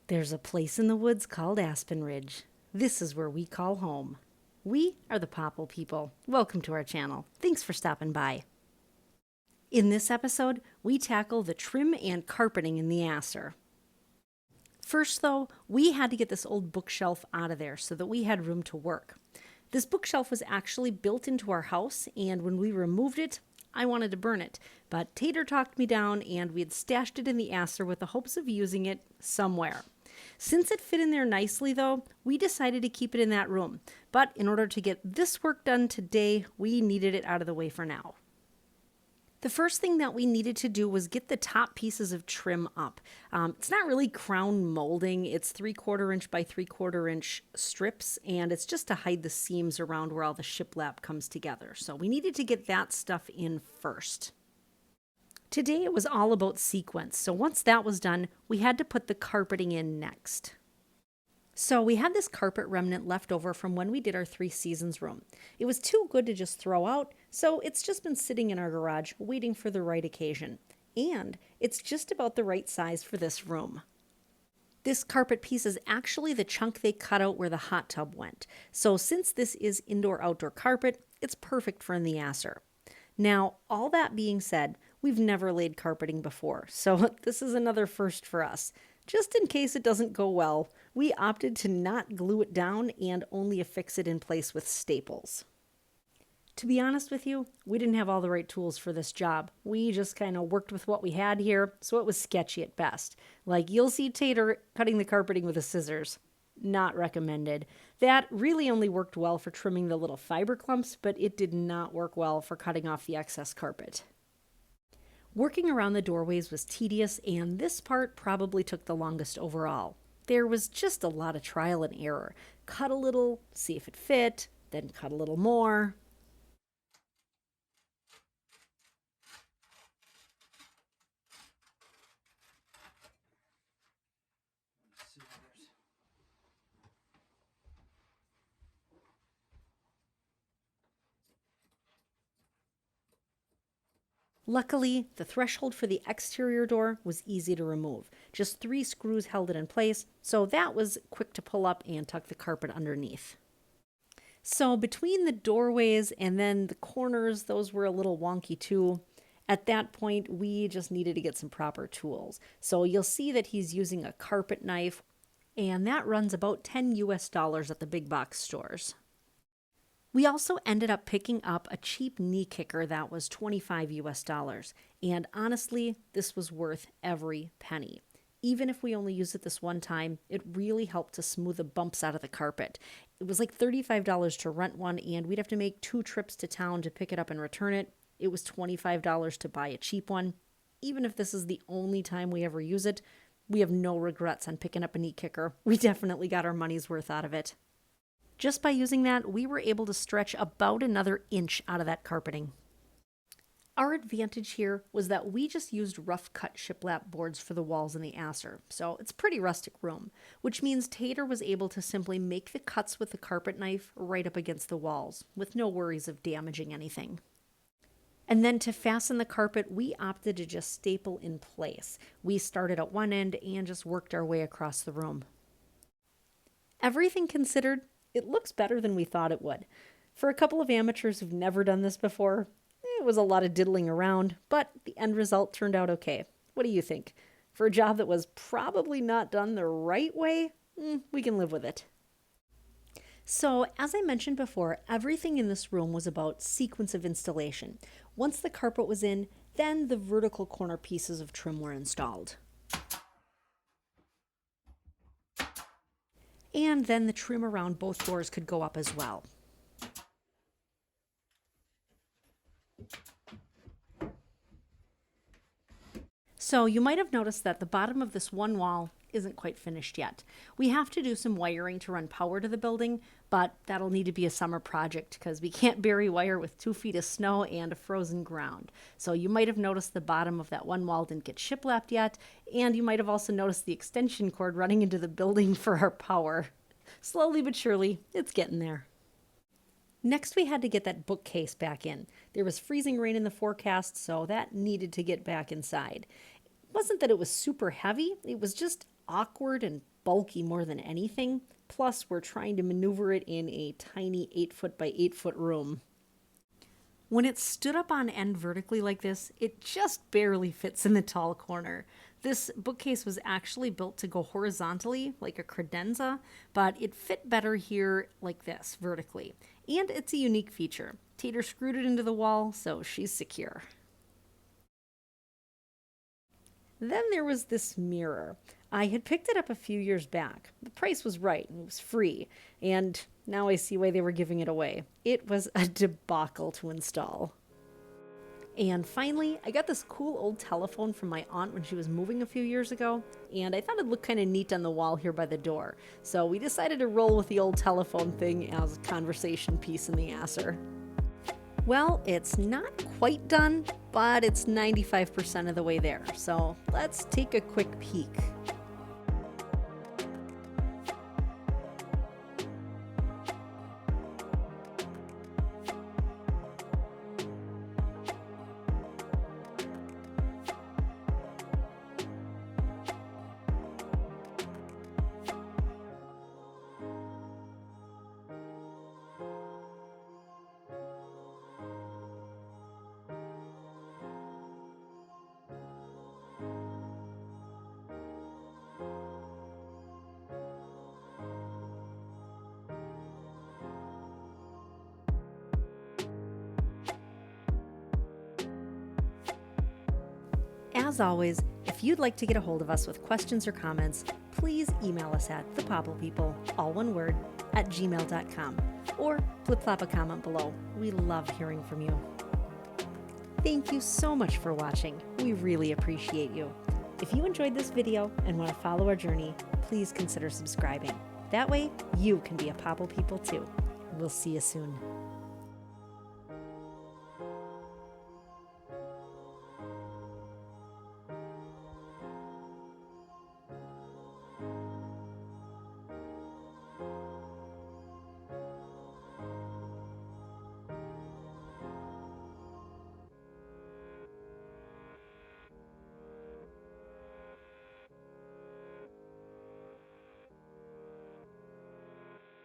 There's a place in the woods called Aspen Ridge. This is where we call home. We are the Popple People. Welcome to our channel. Thanks for stopping by. In this episode, we tackle the trim and carpeting in the ASSR. First, though, we had to get this old bookshelf out of there so that we had room to work. This bookshelf was actually built into our house, and when we removed it, I wanted to burn it, but Tater talked me down and we had stashed it in the ASSR with the hopes of using it somewhere. Since it fit in there nicely, though, we decided to keep it in that room. But in order to get this work done today, we needed it out of the way for now. The first thing that we needed to do was get the top pieces of trim up. It's not really crown molding. It's 3/4 inch by 3/4 inch strips, and it's just to hide the seams around where all the shiplap comes together. So we needed to get that stuff in first. Today it was all about sequence, so once that was done, we had to put the carpeting in next. So we had this carpet remnant left over from when we did our 3 Seasons room. It was too good to just throw out, so it's just been sitting in our garage waiting for the right occasion. And it's just about the right size for this room. This carpet piece is actually the chunk they cut out where the hot tub went. So since this is indoor-outdoor carpet, it's perfect for in the ASSR. Now, all that being said, we've never laid carpeting before, so this is another first for us. Just in case it doesn't go well, we opted to not glue it down and only affix it in place with staples. To be honest with you, we didn't have all the right tools for this job. We just kind of worked with what we had here, so it was sketchy at best. Like you'll see Tater cutting the carpeting with the scissors. Not recommended. That really only worked well for trimming the little fiber clumps, but it did not work well for cutting off the excess carpet. Working around the doorways was tedious, and this part probably took the longest overall. There was just a lot of trial and error. Cut a little, see if it fit, then cut a little more. Luckily, the threshold for the exterior door was easy to remove. Just 3 screws held it in place, so that was quick to pull up and tuck the carpet underneath. So between the doorways and then the corners, those were a little wonky too. At that point, we just needed to get some proper tools. So you'll see that he's using a carpet knife, and that runs about $10 at the big box stores. We also ended up picking up a cheap knee kicker that was $25, and honestly, this was worth every penny. Even if we only used it this one time, it really helped to smooth the bumps out of the carpet. It was like $35 to rent one, and we'd have to make 2 trips to town to pick it up and return it. It was $25 to buy a cheap one. Even if this is the only time we ever use it, we have no regrets on picking up a knee kicker. We definitely got our money's worth out of it. Just by using that, we were able to stretch about another inch out of that carpeting. Our advantage here was that we just used rough cut shiplap boards for the walls in the ASSR, so it's a pretty rustic room, which means Tater was able to simply make the cuts with the carpet knife right up against the walls, with no worries of damaging anything. And then to fasten the carpet, we opted to just staple in place. We started at one end and just worked our way across the room. Everything considered, it looks better than we thought it would. For a couple of amateurs who've never done this before, it was a lot of diddling around, but the end result turned out okay. What do you think? For a job that was probably not done the right way, we can live with it. So, as I mentioned before, everything in this room was about sequence of installation. Once the carpet was in, then the vertical corner pieces of trim were installed. And then the trim around both doors could go up as well. So you might have noticed that the bottom of this one wall isn't quite finished yet. We have to do some wiring to run power to the building, but that'll need to be a summer project because we can't bury wire with 2 feet of snow and a frozen ground. So you might have noticed the bottom of that one wall didn't get shiplapped yet, and you might have also noticed the extension cord running into the building for our power. Slowly but surely, it's getting there. Next, we had to get that bookcase back in. There was freezing rain in the forecast, so that needed to get back inside. It wasn't that it was super heavy, it was just awkward and bulky more than anything. Plus, we're trying to maneuver it in a tiny 8-foot by 8-foot room. When it stood up on end vertically like this, it just barely fits in the tall corner. This bookcase was actually built to go horizontally, like a credenza, but it fit better here like this, vertically. And it's a unique feature. Tater screwed it into the wall, so she's secure. Then there was this mirror. I had picked it up a few years back. The price was right and it was free, and now I see why they were giving it away. It was a debacle to install. And finally, I got this cool old telephone from my aunt when she was moving a few years ago, and I thought it'd look kind of neat on the wall here by the door. So we decided to roll with the old telephone thing as a conversation piece in the ASSR. Well, it's not quite done, but it's 95% of the way there. So let's take a quick peek. As always, if you'd like to get a hold of us with questions or comments, please email us at thepopplepeople, all one word, @gmail.com, or flip-flop a comment below. We love hearing from you. Thank you so much for watching. We really appreciate you. If you enjoyed this video and want to follow our journey, please consider subscribing. That way, you can be a Popple People too. We'll see you soon.